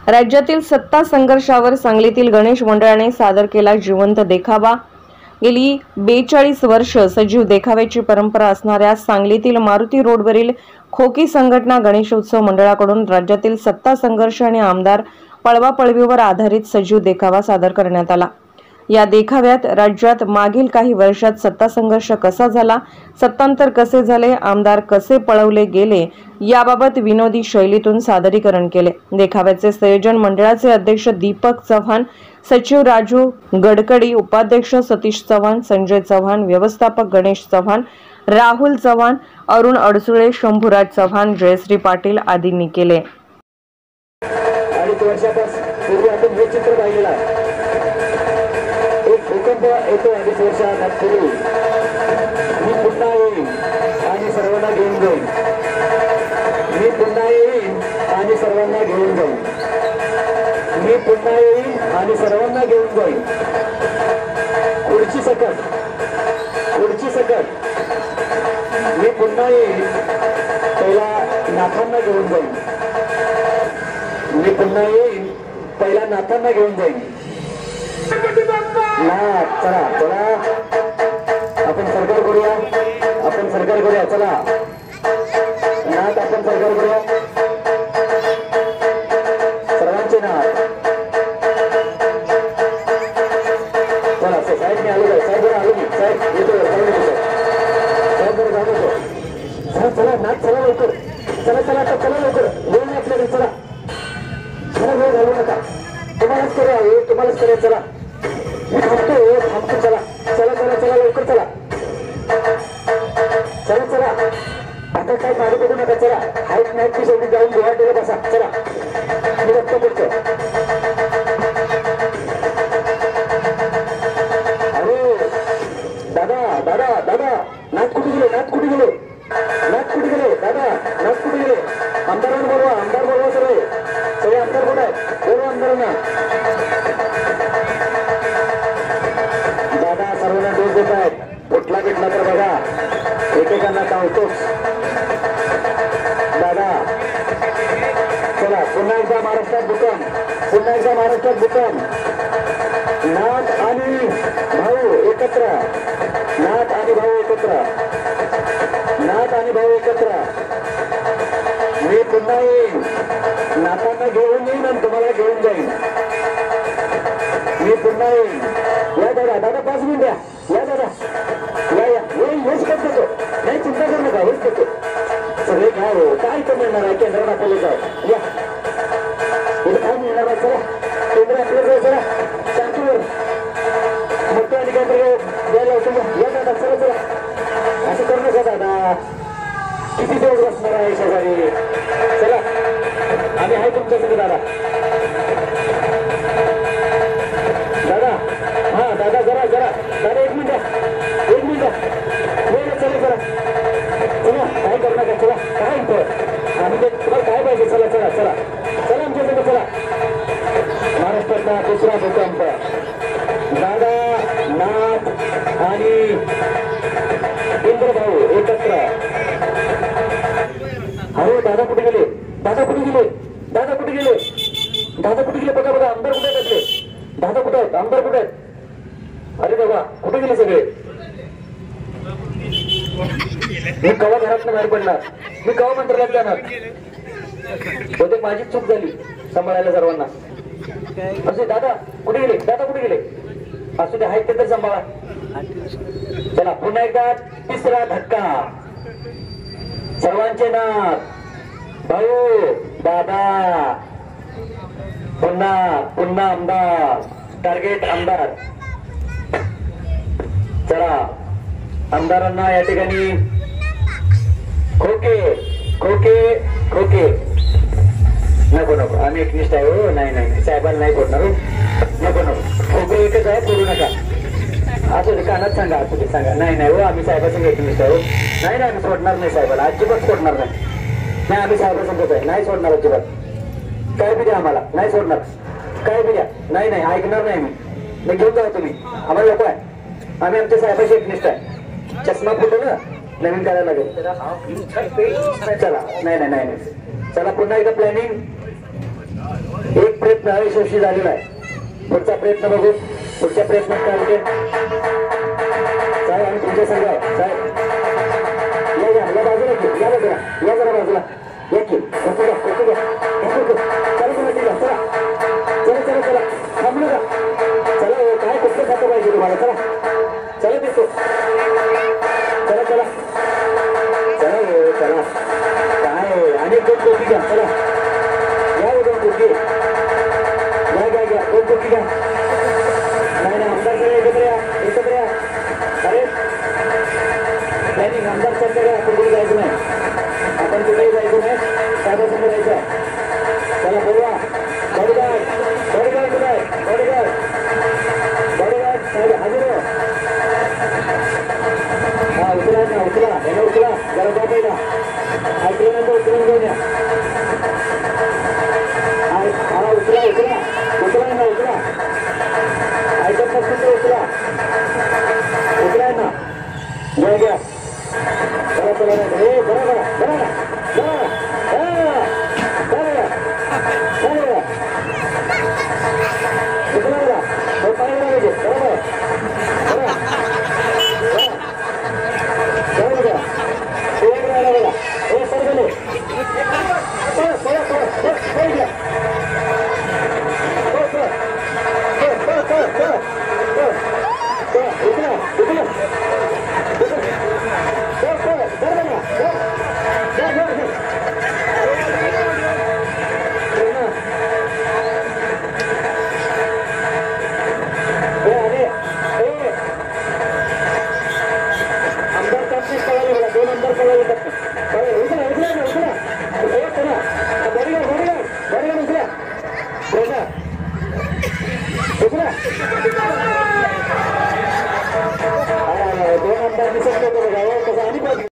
राज्यातील सत्ता संघर्षावर सांगलीतील गणेश मंडळाने सादर केला जिवंत देखावा। गेली 42 वर्ष सजीव देखाव्याची परंपरा असणाऱ्या सांगलीतील मारुती रोडवरील खोकी संघटना गणेशोत्सव मंडळाकडून राज्यातील सत्ता संघर्ष आणि आमदार पळवापळवीवर आधारित सजीव देखावा सादर करण्यात आला। या देखाव्यात राज्यात मागील काही वर्षात सत्ता संघर्ष कसा झाला, सत्तांतर कसे झाले, आमदार कसे पळवले गेले याबाबत विनोदी शैलीतून सादरीकरण केले। देखाव्याचे संयोजन मंडळाचे अध्यक्ष दीपक चव्हाण, सचिव राजू गडकडी, उपाध्यक्ष सतीश चव्हाण, संजय चव्हाण, व्यवस्थापक गणेश चव्हाण, राहुल चव्हाण, अरुण अडसुळे, शंभूराज चव्हाण, जयश्री पाटील आदींनी केले। भूकंप येतो 2.5 वर्षात पूर्वी मी पुन्हा येईन आणि सर्वांना घेऊन जाईन। मी पुन्हा येईन आणि सर्वांना घेऊन जाईन। मी पुन्हा येईन आणि सर्वांना घेऊन जाईन। खुर्ची सकट, खुर्ची सकट मी पुन्हा येईन, पहिला नाथांना घेऊन जाईन। मी पुन्हा येईन, पहिला नाथांना घेऊन जाईन। नाथ चला चला आपण सरकार करूया, आपण सरकार करूया, चला नाथ आपण सरकार करूया, सर्वांचे नाथ। चला साहेब मी आलो, साहेब आलो मी, साहेब येतो, साहेब बरं जाऊ नको, चला चला नाथ चला लवकर, चला चला आता चला लवकर, वेळ नाही आपल्याकडे, चला चला वेळ घालू नका, तुम्हालाच करूया, तुम्हालाच करूया, चला मी थांबतो थांबतो, चला चला चला चला लवकर चला, चला चला आता काय मागे बघू नका, चला हाईट नाईट की शेवटी जाऊन गुवाहाटीला बसा, चला मी बघतो पुढचं। अरे दादा दादा दादा नाथ कुठे गेले, नाथ कुठे गेले, नाथ कुठे गेले, दादा नाथ कुठे गेले, आमदारांना बोलवा, आमदार बोलवा, सगळे सगळे आमदार कुठे आहेत, बोलवा आमदारांना। दादा सर्वांना डोस देत आहेत, कुठला भेटला तर बघा, एकेकांना धावतोच दादा। चला पुन्हा एकदा महाराष्ट्रात भूकंप, पुन्हा एकदा महाराष्ट्रात भूकंप। नाथ आणि भाऊ एकत्र, नाथ आणि भाऊ एकत्र, नाथ आणि भाऊ एकत्र। मी पुन्हा येईन, नाथांना घेऊन येईन आणि तुम्हाला घेऊन जाईन। मी पुन्हा येईन, या दादा, दादा 5 मिनिट या, या दादा, या या हेच करतो, नाही चिंता करू नका, हेच करतो, सगळे घ्या हो, काय तर मिळणार आहे केंद्रात आपल्याला, जाऊ या काय मिळणार आहे, चला केंद्र आपल्याला, चला शांतीवर मोठं आणि काय द्यायला होतं, या दादा चला चला, असं करू नका दादा, किती दिवस बसणार आहे शेजारी, चला आम्ही आहे तुमच्याकडे दादा, दादा हा दादा जरा जरा दादा एक मिनिट चला चला चला, काय करू नका, चला काय आम्ही तुम्हाला काय पाहिजे, चला चला चला चला आमच्याकडे, चला महाराष्ट्रातला दुसरा भूकंप, दादा नाथ आणि इंद्रभाऊ एकत्र। अरे दादा कुठे गेले, दादा कुठे गेले, दादा कुठे गेले, दादा कुठे गेले, बघा बघा आमदार कुठे आहेत, दादा कुठे आहेत, आमदार कुठे आहेत, अरे बाबा कुठे गेले सगळे, मी कवा घरात बाहेर पडणार, मी कवा मंत्रालयात जाणार, बहुतेक माझी चूक झाली सांभाळायला सर्वांना। असे दादा कुठे गेले, दादा कुठे गेले, असू दे आहेत ते तर सांभाळा। चला पुन्हा एकदा तिसरा धक्का, सर्वांचे नाथ भाऊ दादा, पुन्हा पुन्हा आमदार, टार्गेट आमदार। चला आमदारांना या ठिकाणी खोके खोके खोके, नको नको आम्ही एकनिष्ठ आहे हो, नाही नाही साहेबांना नाही सोडणार हो, नको नको खोके एकच आहे, सोडू नका, असू दे कानात सांगा, असू दे सांगा, नाही नाही हो आम्ही साहेबांसंग एकनिष्ठ आहे हो, नाही नाही आम्ही सोडणार नाही साहेबाला, अजिबात सोडणार नाही, नाही आम्ही साहेबांसंगच आहे, नाही सोडणार अजिबात, काय बी द्या आम्हाला, नाही सोडणार, काय बी द्या, नाही नाही ऐकणार नाही मी घेऊन जाऊ तुम्ही, आम्हाला नको आहे, आम्ही आमच्या साहेबाशी एकनिष्ठ आहे। चष्मा फुटलं ना, नवीन करायला लागेल, चला नाही नाही नाही, चला पुन्हा एकदा प्लॅनिंग, एक प्रयत्न यशस्वी झालेला आहे. पुढचा प्रयत्न बघू. पुढच्या प्रयत्नात काय होते साहेब. आणि तुमच्या संघ साहेब या बाजूला या बाजूला या जरा बाजूला या की चला चला चला चला थांबलो का. चला काय कुठलं खातं पाहिजे तुम्हाला. चला चला देतो. चला चला चला चला काय आणि दोन कोटी घ्या. चला या दोन कोटी घ्या घ्या घ्या. दोन कोटी घ्या. नाही नाही आमदार सगळे एकत्र या एकत्र या. अरे नाही आमदार सगळे आपण कुठे जायचं नाही. आपण कुठेही जायचं नाही. साहेबांसमोर जायचं आहे. चला बोलवा. बॉडीगार्ड बॉडीगार्ड कुठे आहे. बॉडीगार्ड बॉडीगार्ड साहेब हजर हो. हा उचला ना उचला यांना उचला जरा जा पहिला. ऐकल्यानंतर उचलून घेऊन या. हा उचला उचला उचला ना उचला. ऐकत नसतील तर उचला उचला ना. घ्या घ्या. चला चला हे बरा बरा बरा बरा उचला बरा. तो पाणी पाहिजे बरोबर बरा बघा. एक राहिला बघा. हे सर गेले दोन आमदार दिसत नव्हतं बघा. कसं आणि